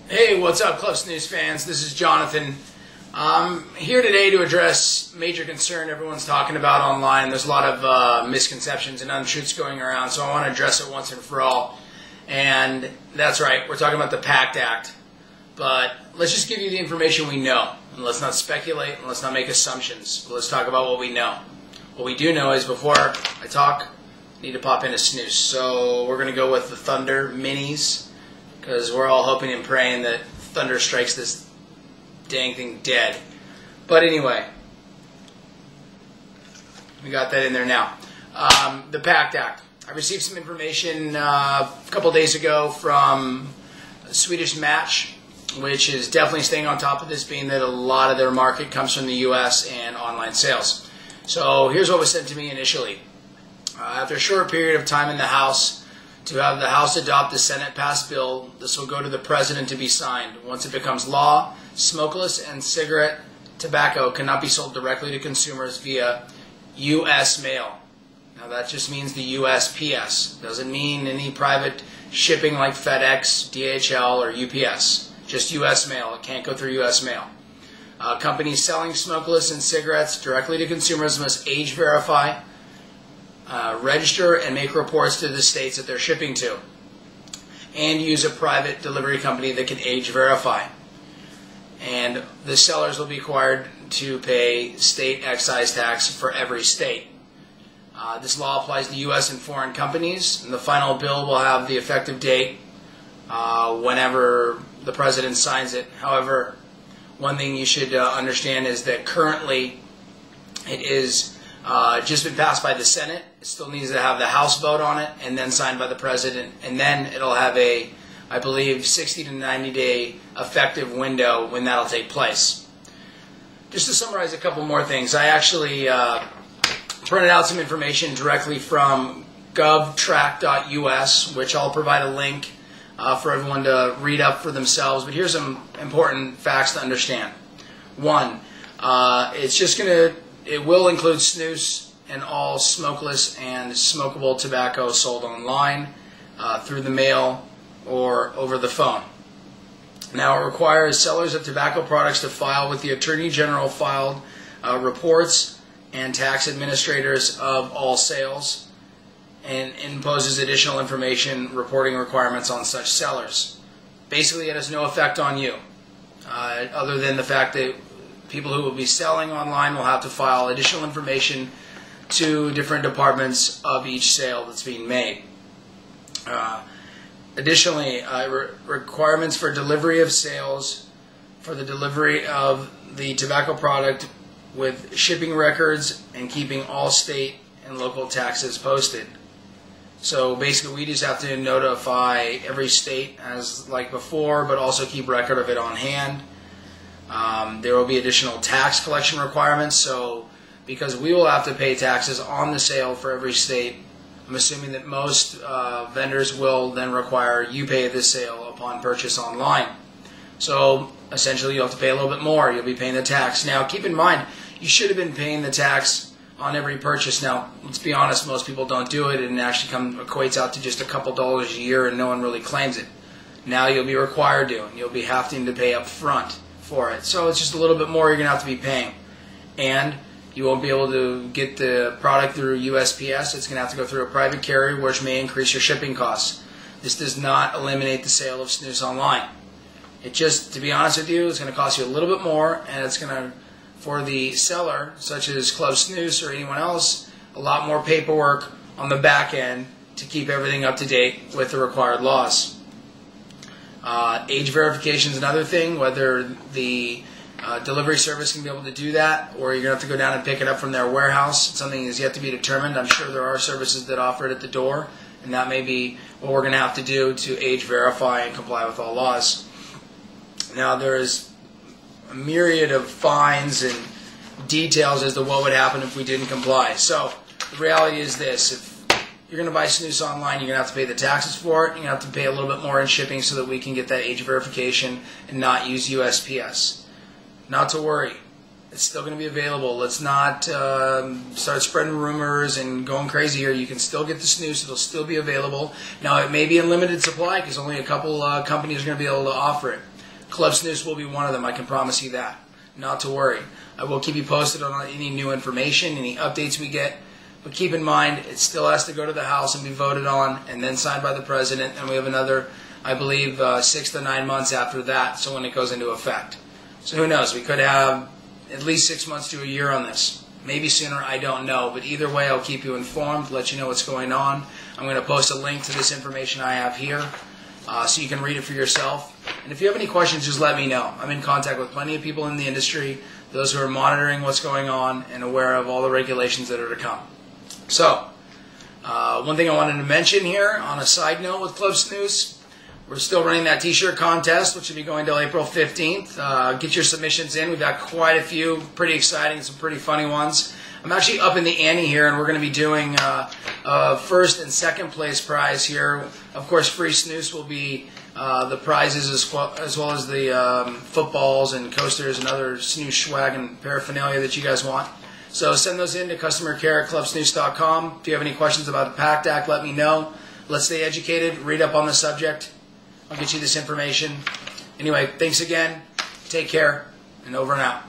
Hey, what's up, Clubsnus fans? This is Jonathan. I'm here today to address major concern everyone's talking about online. There's a lot of misconceptions and untruths going around, so I want to address it once and for all. And that's right, we're talking about the Pact Act. But let's just give you the information we know. And let's not speculate, and let's not make assumptions. But let's talk about what we know. What we do know is before I talk, I need to pop in a snooze. So we're going to go with the Thunder Minis, because we're all hoping and praying that thunder strikes this dang thing dead. But anyway, we got that in there now. The Pact Act. I received some information a couple days ago from a Swedish Match, which is definitely staying on top of this, being that a lot of their market comes from the U.S. and online sales. So here's what was sent to me initially. After a short period of time in the House, to have the House adopt the Senate-passed bill, this will go to the President to be signed. Once it becomes law, smokeless and cigarette tobacco cannot be sold directly to consumers via U.S. mail. Now that just means the USPS. Doesn't mean any private shipping like FedEx, DHL, or UPS. Just U.S. mail. It can't go through U.S. mail. Companies selling smokeless and cigarettes directly to consumers must age verify, register and make reports to the states that they're shipping to, and use a private delivery company that can age verify. And the sellers will be required to pay state excise tax for every state. This law applies to U.S. and foreign companies, and the final bill will have the effective date whenever the President signs it. However, one thing you should understand is that currently it is just been passed by the Senate. It still needs to have the House vote on it and then signed by the President. And then it'll have a, I believe, 60 to 90 day effective window when that'll take place. Just to summarize a couple more things, I actually printed out some information directly from govtrack.us, which I'll provide a link for everyone to read up for themselves. But here's some important facts to understand. One, it will include snus and all smokeless and smokable tobacco sold online, through the mail, or over the phone. Now, it requires sellers of tobacco products to file with the Attorney General filed reports and tax administrators of all sales, and imposes additional information reporting requirements on such sellers. Basically, it has no effect on you, other than the fact that people who will be selling online will have to file additional information to different departments of each sale that's being made. Additionally, requirements for delivery of sales, for the delivery of the tobacco product with shipping records and keeping all state and local taxes posted. So basically we just have to notify every state as like before, but also keep record of it on hand. There will be additional tax collection requirements, so because we will have to pay taxes on the sale for every state, I'm assuming that most vendors will then require you pay the sale upon purchase online. So essentially you'll have to pay a little bit more. You'll be paying the tax. Now keep in mind, you should have been paying the tax on every purchase. Now let's be honest, most people don't do it, and it actually equates out to just a couple dollars a year and no one really claims it. Now you'll be required to, and you'll be having to pay up front for it. So it's just a little bit more you're going to have to be paying. And you won't be able to get the product through USPS. It's going to have to go through a private carrier, which may increase your shipping costs. This does not eliminate the sale of snus online. It just, to be honest with you, it's going to cost you a little bit more, and it's going to, for the seller, such as Clubsnus or anyone else, a lot more paperwork on the back end to keep everything up to date with the required laws. Age verification is another thing, whether the delivery service can be able to do that, or you're going to have to go down and pick it up from their warehouse. It's something that is yet to be determined. I'm sure there are services that offer it at the door, and that may be what we're going to have to do to age verify and comply with all laws. Now, there is a myriad of fines and details as to what would happen if we didn't comply. So the reality is this: if you're going to buy snus online, you're going to have to pay the taxes for it. You're going to have to pay a little bit more in shipping so that we can get that age verification and not use USPS. Not to worry. It's still going to be available. Let's not start spreading rumors and going crazy here. You can still get the snus. It'll still be available. Now, it may be in limited supply because only a couple companies are going to be able to offer it. Clubsnus will be one of them. I can promise you that. Not to worry. I will keep you posted on any new information, any updates we get. But keep in mind, it still has to go to the House and be voted on and then signed by the President. And we have another, I believe, 6 to 9 months after that, so when it goes into effect. So who knows? We could have at least 6 months to a year on this. Maybe sooner, I don't know. But either way, I'll keep you informed, let you know what's going on. I'm going to post a link to this information I have here so you can read it for yourself. And if you have any questions, just let me know. I'm in contact with plenty of people in the industry, those who are monitoring what's going on and aware of all the regulations that are to come. So, one thing I wanted to mention here on a side note with Clubsnus, we're still running that t-shirt contest, which will be going till April 15th. Get your submissions in. We've got quite a few, pretty exciting, some pretty funny ones. I'm actually up in the ante here, and we're going to be doing first and second place prize here. Of course, free snus will be the prizes as well as the footballs and coasters and other snus swag and paraphernalia that you guys want. So send those in to customercare@clubsnus.com. If you have any questions about the Pact Act, let me know. Let's stay educated. Read up on the subject. I'll get you this information. Anyway, thanks again. Take care, and over and out.